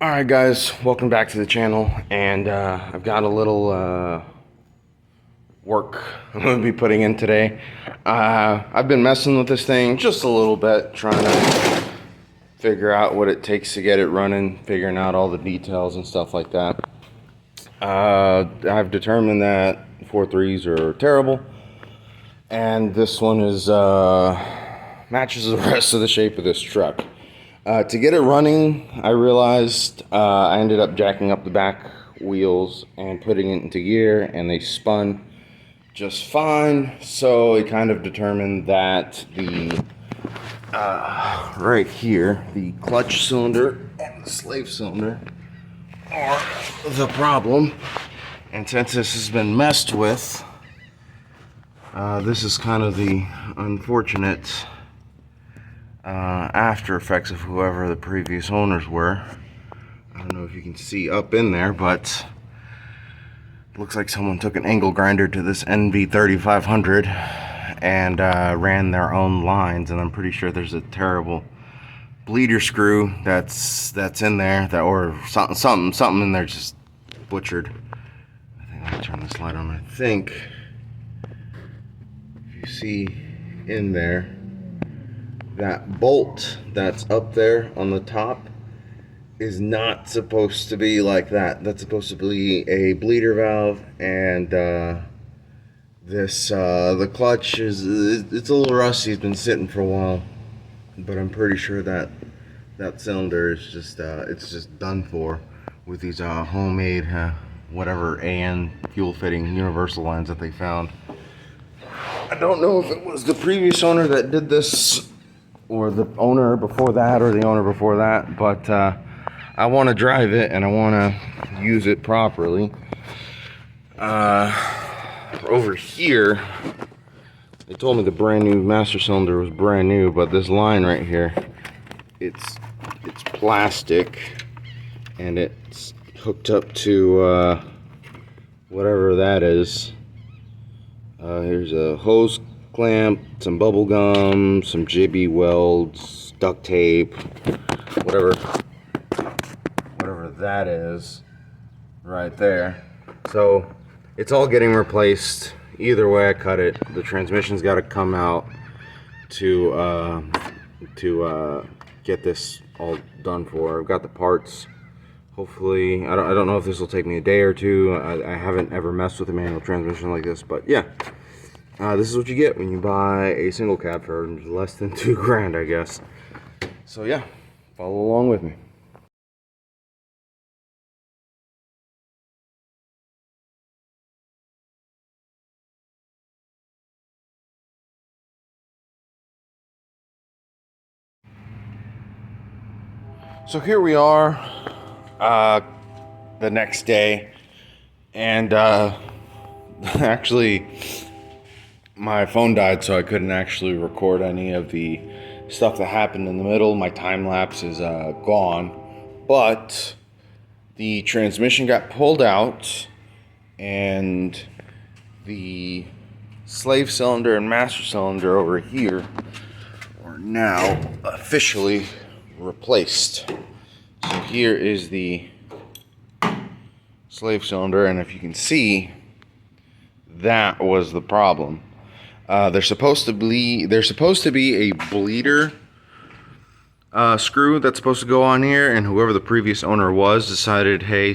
Alright guys, welcome back to the channel, and I've got a little work I'm going to be putting in today. I've been messing with this thing just a little bit, trying to figure out what it takes to get it running, figuring out all the details and stuff like that. I've determined that 4.3s are terrible, and this one is matches the rest of the shape of this truck. To get it running, I realized I ended up jacking up the back wheels and putting it into gear, and they spun just fine. So it kind of determined that the right here, the clutch cylinder and the slave cylinder are the problem. And since this has been messed with, this is kind of the unfortunate after effects of whoever the previous owners were. I don't know if you can see up in there, but it looks like someone took an angle grinder to this NV3500 and ran their own lines, and I'm pretty sure there's a terrible bleeder screw that's in there, that or something in there just butchered. I think I'll turn this light on. I think if you see in there, that bolt that's up there on the top is not supposed to be like that. That's supposed to be a bleeder valve, and the clutch it's a little rusty. It's been sitting for a while, but I'm pretty sure that cylinder is just it's just done for with these homemade whatever AN fuel fitting universal lines that they found. I don't know if it was the previous owner that did this, or the owner before that, or the owner before that, but I want to drive it and I want to use it properly. Over here, they told me the brand new master cylinder was brand new, but this line right here, it's plastic, and it's hooked up to whatever that is. Here's a hose clamp, some bubble gum, some jibby welds, duct tape, whatever that is right there. So it's all getting replaced. Either way I cut it, the transmission's got to come out to get this all done for. I've got the parts. Hopefully, I don't know if this will take me a day or two. I haven't ever messed with a manual transmission like this, but yeah. This is what you get when you buy a single cab for less than $2,000, I guess. So yeah, follow along with me. So here we are, the next day, and actually my phone died, so I couldn't actually record any of the stuff that happened in the middle. My time lapse is gone, but the transmission got pulled out, and the slave cylinder and master cylinder over here are now officially replaced. So here is the slave cylinder, and if you can see, that was the problem. There's supposed to be a bleeder screw that's supposed to go on here, and whoever the previous owner was decided, hey,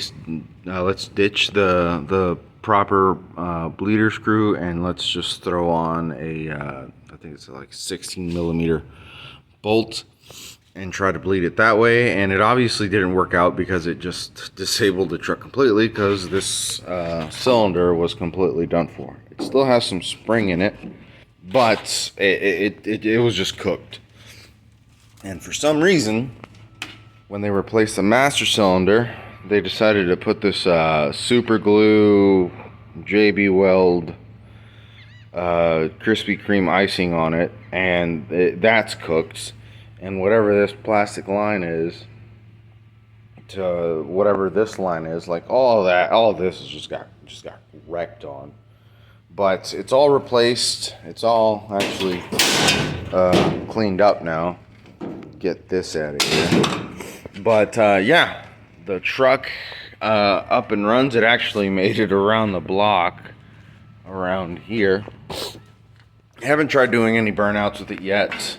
let's ditch the proper bleeder screw, and let's just throw on a I think it's like 16 millimeter bolt and try to bleed it that way. And it obviously didn't work out, because it just disabled the truck completely, because this cylinder was completely done for. It still has some spring in it, but it was just cooked. And for some reason, when they replaced the master cylinder, they decided to put this super glue JB Weld Krispy Kreme icing on it, and that's cooked. And whatever this plastic line is to whatever this line is, like all of this is just got wrecked on. But it's all replaced. It's all actually cleaned up now. Get this out of here. But yeah, the truck up and runs. It actually made it around the block around here. I haven't tried doing any burnouts with it yet,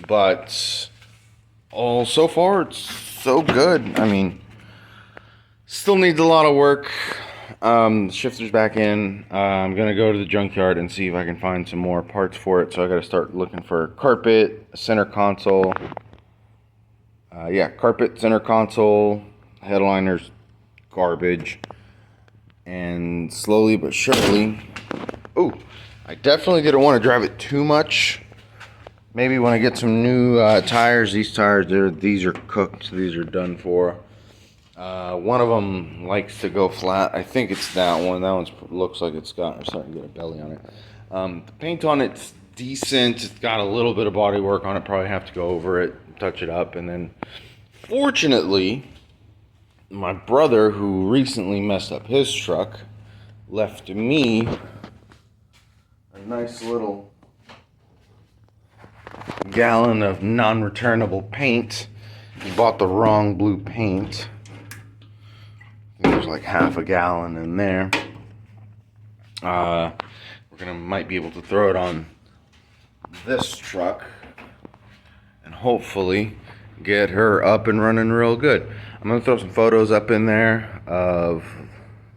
but so far it's so good. I mean, still needs a lot of work. The shifter's back in. I'm gonna go to the junkyard and see if I can find some more parts for it. So I gotta start looking for carpet, center console. Carpet, center console, headliners, garbage, and slowly but surely. Ooh, I definitely didn't want to drive it too much. Maybe when I get some new tires. These tires, these are cooked. These are done for. One of them likes to go flat. I think it's that one. That one looks like I'm starting to get a belly on it. The paint on it's decent. It's got a little bit of body work on it. Probably have to go over it, touch it up, and then fortunately, my brother, who recently messed up his truck, left me a nice little gallon of non-returnable paint. He bought the wrong blue paint. I think there's like half a gallon in there. Might be able to throw it on this truck and hopefully get her up and running real good. I'm gonna throw some photos up in there of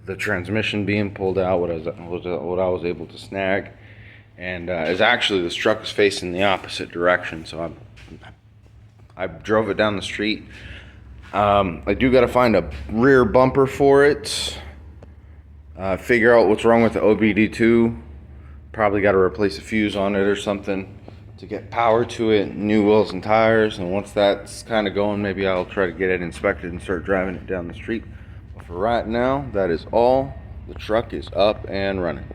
the transmission being pulled out, what I was able to snag, and this truck is facing the opposite direction, so I drove it down the street. I do got to find a rear bumper for it. Figure out what's wrong with the OBD2. Probably got to replace a fuse on it or something to get power to it. New wheels and tires, and once that's kind of going, maybe I'll try to get it inspected and start driving it down the street. But for right now, that is all. The truck is up and running.